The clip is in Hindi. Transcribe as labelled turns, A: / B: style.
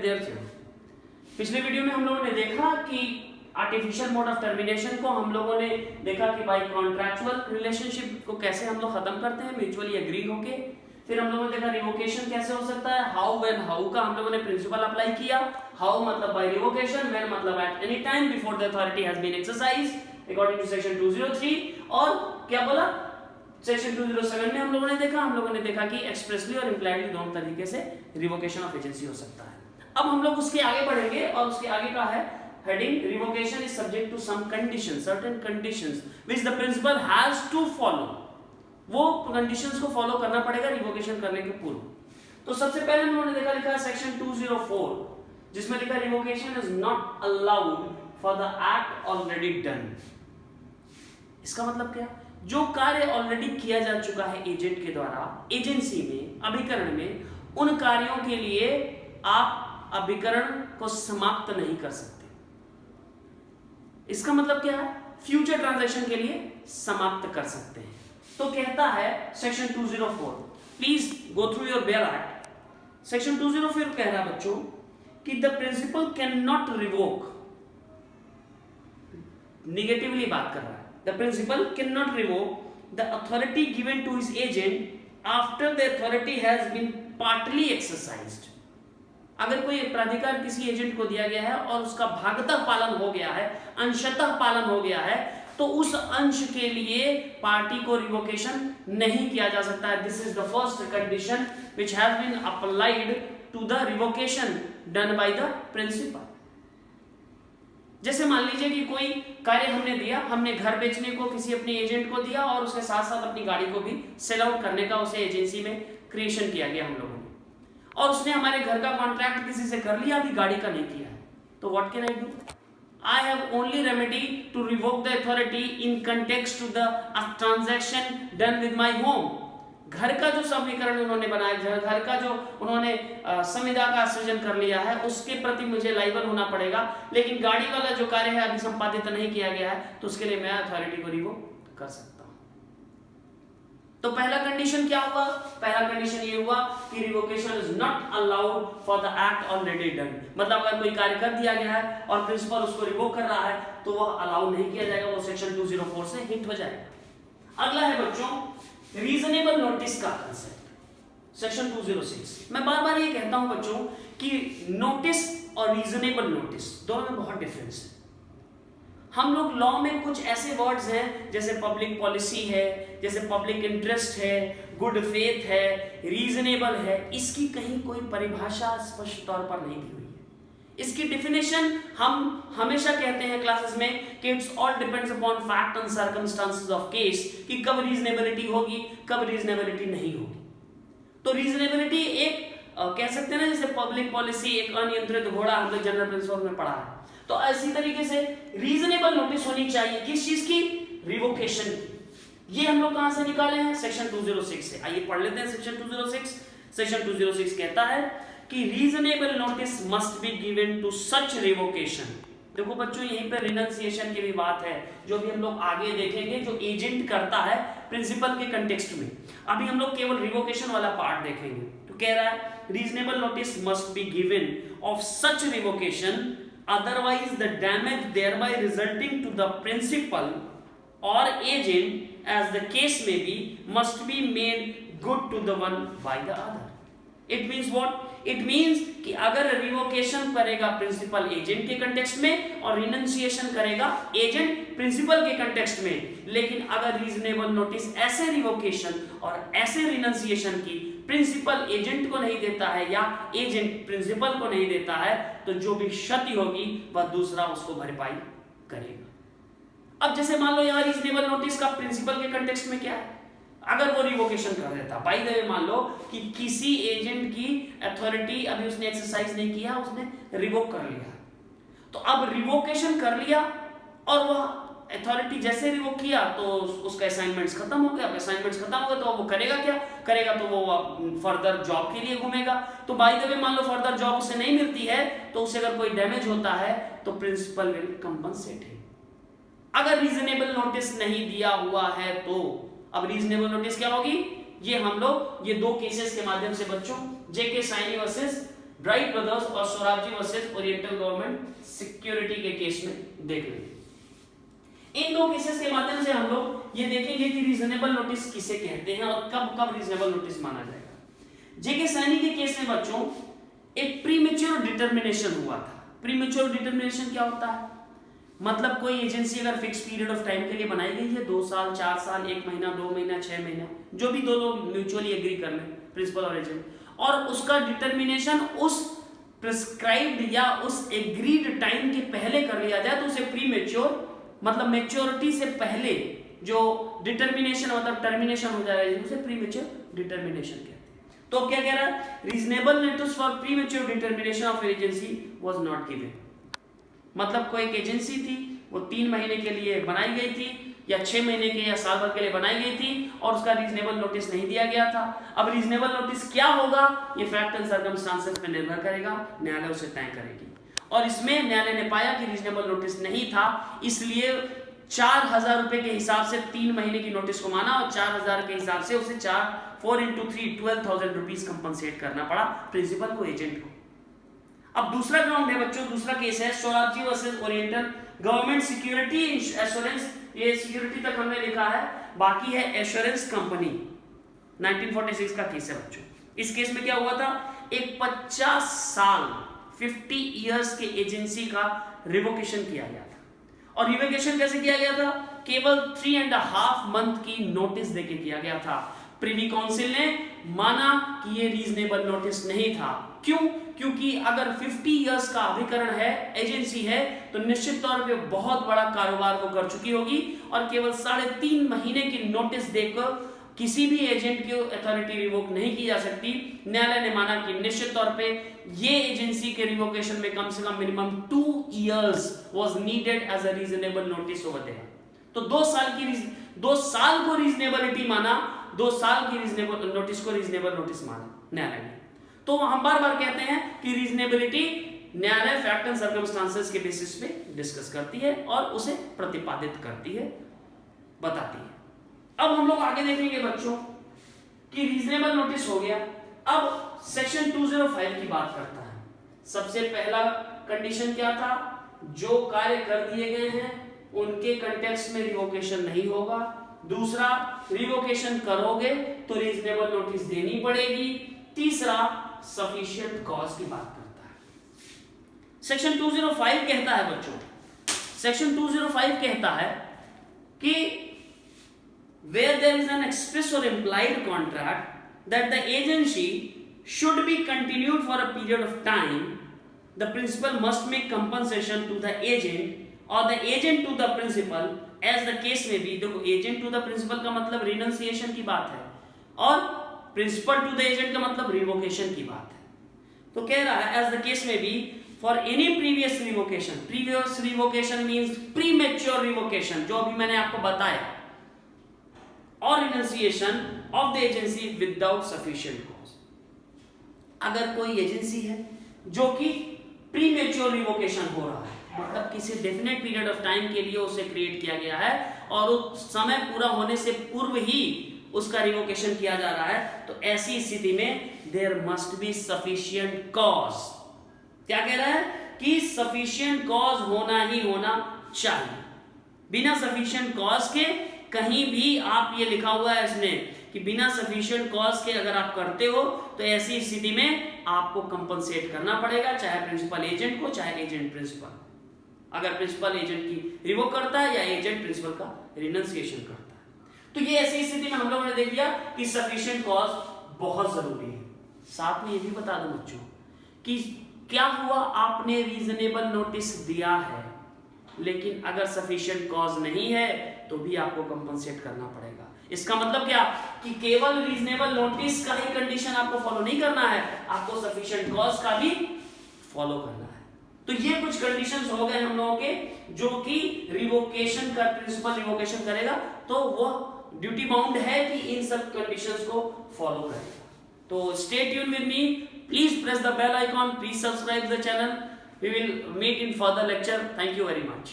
A: विद्यार्थियों, पिछले वीडियो में हम लोगों ने देखा कि आर्टिफिशियल मोड ऑफ टर्मिनेशन को हम लोगों ने देखा कि भाई कॉन्ट्रैक्चुअल रिलेशनशिप को कैसे हम लोग खत्म करते हैं म्यूचुअली एग्री होके। फिर हम लोगों ने देखा रिवोकेशन कैसे हो सकता है, हाउ व्हेन हाउ का हम लोगों ने प्रिंसिपल अप्लाई किया। हाउ मतलब बाय रिवोकेशन, व्हेन मतलब at any time before the authority has been exercised according to section 203। और क्या बोला सेक्शन 207 में हम लोगों ने देखा कि एक्सप्रेसली और इंप्लाइडली दोनों तरीके से रिवोकेशन ऑफ एजेंसी हो सकता है। अब हम लोग उसके आगे बढ़ेंगे और उसके आगे का है heading revocation is subject to some conditions, certain conditions which the principal has to follow. वो कंडीशंस को फॉलो करना पड़ेगा रिवोकेशन करने के पूर्व। तो सबसे पहले हम लोगों ने देखा लिखा है सेक्शन 204 जिसमें लिखा revocation is not allowed for the act already done. इसका मतलब क्या, जो कार्य ऑलरेडी किया जा चुका है एजेंट के द्वारा एजेंसी में अभिकरण में, उन कार्यों के लिए आप अभिकरण को समाप्त नहीं कर सकते। इसका मतलब क्या है, फ्यूचर ट्रांजैक्शन के लिए समाप्त कर सकते हैं। तो कहता है section 204, please go through your bare act. Section 204 कह रहा है बच्चों कि the principal can not revoke, negatively बात कर रहा है, the principal can not revoke the authority given to his agent after the authority has been partly exercised. अगर कोई प्राधिकार किसी एजेंट को दिया गया है और उसका भागतः पालन हो गया है, अंशतः पालन हो गया है, तो उस अंश के लिए पार्टी को रिवोकेशन नहीं किया जा सकता है। This is the first condition which has been applied to the revocation done by the principal. जैसे मान लीजिए कि कोई कार्य हमने दिया, हमने घर बेचने को किसी अपने एजेंट को दिया और उसके साथ साथ अपनी गाड़ी को भी सेल आउट करने का उसे एजेंसी में क्रिएशन किया गया हम लोगों ने, और उसने हमारे घर का कॉन्ट्रैक्ट किसी से कर लिया, अभी गाड़ी का नहीं किया है। तो what can I do? I have only remedy to revoke the authority in context to the transaction done with my home। घर का जो समीकरण उन्होंने बनाया, घर का जो उन्होंने संविदा का सृजन कर लिया है, उसके प्रति मुझे लाइबल होना पड़ेगा। लेकिन गाड़ी वाला जो कार्य है अभी संपादित नहीं किया गया है, तो उसके लिए मैं अथॉरिटी को रिवोक कर सकता हूं। तो पहला कंडीशन क्या हुआ? पहला कंडीशन ये हुआ कि revocation is not allowed for the act already done. मतलब अगर कोई कार्य कर दिया गया है और प्रिंसिपल उसको रिवोक कर रहा है तो वह अलाउ नहीं किया जाएगा, वो सेक्शन 204 से हिट हो जाएगा। अगला है बच्चों रीजनेबल नोटिस का कंसेप्ट, सेक्शन 206। मैं बार बार ये कहता हूं बच्चों कि नोटिस और रीजनेबल नोटिस दोनों में बहुत डिफरेंस है। हम लोग लॉ में कुछ ऐसे वर्ड्स हैं जैसे पब्लिक पॉलिसी है, जैसे पब्लिक इंटरेस्ट है, गुड फेथ है, रीजनेबल है, इसकी कहीं कोई परिभाषा स्पष्ट तौर पर नहीं दी हुई है। इसकी डिफिनेशन हम हमेशा कहते हैं क्लासेस में कि it's all depends upon fact and circumstances of case, कि कब रीजनेबिलिटी होगी कब रीजनेबिलिटी नहीं होगी। तो रीजनेबिलिटी एक कह सकते हैं ना, जैसे पब्लिक पॉलिसी एक अनियंत्रित घोड़ा, हम लोग जनरल प्रिंसिपल में पढ़ा है। तो इसी तरीके से रीजनेबल नोटिस होनी चाहिए किस चीज की? रिवोकेशन की। ये हम लोग कहां से निकाले हैं? सेक्शन 206 से। आइए पढ़ लेते हैं सेक्शन 206। सेक्शन 206 कहता है कि reasonable notice must be given to such revocation. देखो बच्चों यहीं पर रिनंसिएशन की भी बात है, जो भी हम लोग आगे देखेंगे, जो एजेंट करता है प्रिंसिपल के कंटेक्स्ट में। अभी हम लोग केवल रिवोकेशन वाला पार्ट देखेंगे। तो कह रहा है reasonable notice must be given of such revocation, otherwise the damage thereby resulting to the principal or agent as the case may be must be made good to the one by the other। it means what? it means कि अगर रिवोकेशन करेगा प्रिंसिपल एजेंट के कंटेक्स्ट में और रिनंसिएशन करेगा एजेंट प्रिंसिपल के कंटेक्स्ट में, लेकिन अगर रीजनेबल नोटिस ऐसे रिवोकेशन और ऐसे रिनंसिएशन की प्रिंसिपल एजेंट को नहीं देता है या एजेंट प्रिंसिपल को नहीं देता है, तो जो भी क्षति होगी वह दूसरा उसको भरपाई करेगा। अब जैसे मान लो यहाँ रीजनेबल नोटिस का प्रिंसिपल के कंटेक्स्ट में क्या है, अगर वो रिवोकेशन कर देता, बाय द वे मान लो कि किसी एजेंट की अथॉरिटी अभी उसने एक्सरसाइज नहीं किया, उसने रिवोक कर लिया, तो अब रिवोकेशन कर लिया और वह अथॉरिटी जैसे रिवोक किया तो उसका असाइनमेंट्स खत्म हो गया। असाइनमेंट्स खत्म हो गया तो वो करेगा क्या? करेगा तो वो फर्दर जॉब के लिए घूमेगा। तो बाय द वे मान लो फर्दर जॉब उसे नहीं मिलती है, तो उसे अगर कोई डैमेज होता है तो प्रिंसिपल विल कंपनसेट हिम। अगर रीजनेबल नोटिस नहीं दिया हुआ है तो अब रीजनेबल नोटिस क्या होगी? ये हम लोग ये दो केसेस के माध्यम से बच्चों, J K Saini versus Wright brothers और Sorabji versus oriental government security के केस में देख लेंगे। इन दो केसेस के माध्यम से हम लोग ये देखेंगे कि रीजनेबल नोटिस किसे कहते हैं और कब कब रीजनेबल नोटिस माना जाएगा। जेके सैनी के केस में बच्चों एक प्रीमेच्योर डिटर्मिनेशन हुआ था। प्रीमेच्योर डिटर्मिनेशन क्या होता है? मतलब कोई एजेंसी अगर फिक्स पीरियड ऑफ टाइम के लिए बनाई गई है, 2 साल, 4 साल, 1 महीना, 2 महीना, 6 महीना, जो भी दो लोग म्यूचुअली एग्री कर लें, प्रिंसिपल और एजेंट, और उसका डिटर्मिनेशन उस प्रिस्क्राइब्ड या उस एग्रीड टाइम के पहले कर लिया जाए तो उसे प्रीमेच्योर, मतलब मेच्योरिटी से पहले जो डिटर्मिनेशन मतलब टर्मिनेशन हो जाए उसे प्रीमेच्योर डिटर्मिनेशन कहते हैं। तो क्या कह रहा है? Reasonable notice for premature determination of agency was not given. मतलब कोई एक एजेंसी थी, वो 3 महीने के लिए बनाई गई थी या 6 महीने के या साल भर के लिए बनाई गई थी और उसका रीजनेबल नोटिस नहीं दिया गया था। अब रीजनेबल नोटिस क्या होगा ये फैक्ट एंड सर्कमस्टांसेस पे निर्भर करेगा, न्यायालय उसे तय करेगी। और इसमें न्यायालय ने पाया कि रीजनेबल नोटिस नहीं था, इसलिए 4000 रुपए के हिसाब से 3 महीने की नोटिस को माना और 4000 के हिसाब से उसे 4 into 3 12,000 रुपीज कंपनसेट करना पड़ा प्रिंसिपल को, एजेंट को। अब दूसरा ग्राउंड है बच्चों, दूसरा केस है Sorabji versus oriental government security assurance. ये सिक्योरिटी तक हमने लिखा है, बाकी है एश्योरेंस कंपनी। 1946 का केस है बच्चों। इस केस में क्या हुआ था? एक 50 साल 50 इयर्स के एजेंसी का रिवोकेशन किया गया था। और रिवोकेशन कैसे किया गया था? केवल 3.5 मंथ की नोटिस देके किया गया था। प्रिवी काउंसिल ने माना कि ये रीजनेबल नोटिस नहीं था। क्यों? क्योंकि अगर 50 इयर्स का अभिकरण है, एजेंसी है, तो निश्चित तौर पे बहुत बड़ा कारोबार को कर चुकी होगी और केवल 3.5 महीने की नोटिस देकर किसी भी एजेंट की अथॉरिटी रिवोक नहीं की जा सकती। न्यायालय ने माना कि निश्चित तौर पे ये एजेंसी के रिवोकेशन में कम से कम minimum 2 years was needed as a reasonable notice over there. तो 2 साल को रीजनेबिलिटी माना, 2 साल की रीजनेबल नोटिस को रीजनेबल नोटिस माना न्यायालय ने। तो हम बार बार कहते हैं कि रीजनेबिलिटी न्यायालय फैक्ट एंड सर्कमस्टांसेस के बेसिस पे डिस्कस करती है और उसे प्रतिपादित करती है, बताती है। अब हम लोग आगे देखेंगे बच्चों कि रीजनेबल नोटिस हो गया। अब सेक्शन 205 की बात करता है। सबसे पहला कंडीशन क्या था? जो कार्य कर दिए गए हैं उनके कंटेक्स्ट में रिवोकेशन नहीं होगा। दूसरा, रिवोकेशन करोगे तो रीजनेबल नोटिस देनी पड़ेगी। तीसरा, सफिशिएंट कॉज की बात करता है। सेक्शन 205 कहता है बच्चों, सेक्शन 205 कहता है कि where there is an express or implied contract that the agency should be continued for a period of time, the principal must make compensation to the agent or the agent to the principal as the case may be। देखो, agent to the principal का मतलब renunciation की बात है और principal to the agent का मतलब revocation की बात है। तो कह रहा है as the case may be for any previous revocation। previous revocation means premature revocation, जो अभी मैंने आपको बताया, और renunciation of the agency without sufficient cause. अगर कोई एजेंसी है जो कि प्रीमेच्योर रिवोकेशन हो रहा है, मतलब किसी डेफिनेट पीरियड ऑफ टाइम के लिए उसे क्रिएट किया गया है और उस समय पूरा होने से पूर्व ही उसका रिवोकेशन किया जा रहा है, तो ऐसी स्थिति में there must be sufficient cause. क्या कह रहा है? कि सफिशिएंट कॉज होना ही होना चाहिए। बिना सफिशिएंट कॉज के कहीं भी आप ये लिखा हुआ है इसमें कि बिना सफिशिएंट कॉज के अगर आप करते हो तो ऐसी स्थिति में आपको कंपनसेट करना पड़ेगा, चाहे प्रिंसिपल एजेंट को, चाहे एजेंट प्रिंसिपल। अगर प्रिंसिपल एजेंट की रिवोक करता है या एजेंट प्रिंसिपल का रिनंसिएशन करता है, तो ये ऐसी स्थिति में हम लोगों ने देख लिया कि सफिशिएंट कॉज बहुत जरूरी है। साथ में ये भी बता दूं बच्चों कि क्या हुआ, आपने रीजनेबल नोटिस दिया है लेकिन अगर सफिशिएंट कॉज नहीं है तो भी आपको कंपनसेट करना पड़ेगा। इसका मतलब क्या कि केवल रीजनेबल नोटिस का ही कंडीशन आपको फॉलो नहीं करना है, आपको सफिशिएंट कॉज का भी फॉलो करना है। तो ये कुछ कंडीशंस हो गए हम लोगों के, जो कि रिवोकेशन का प्रिंसिपल रिवोकेशन करेगा तो वो ड्यूटी बाउंड है कि इन सब कंडीशंस को फॉलो करेगा। तो stay tune with me, please press the bell icon, please subscribe the channel. We will meet in further lecture. Thank you very much.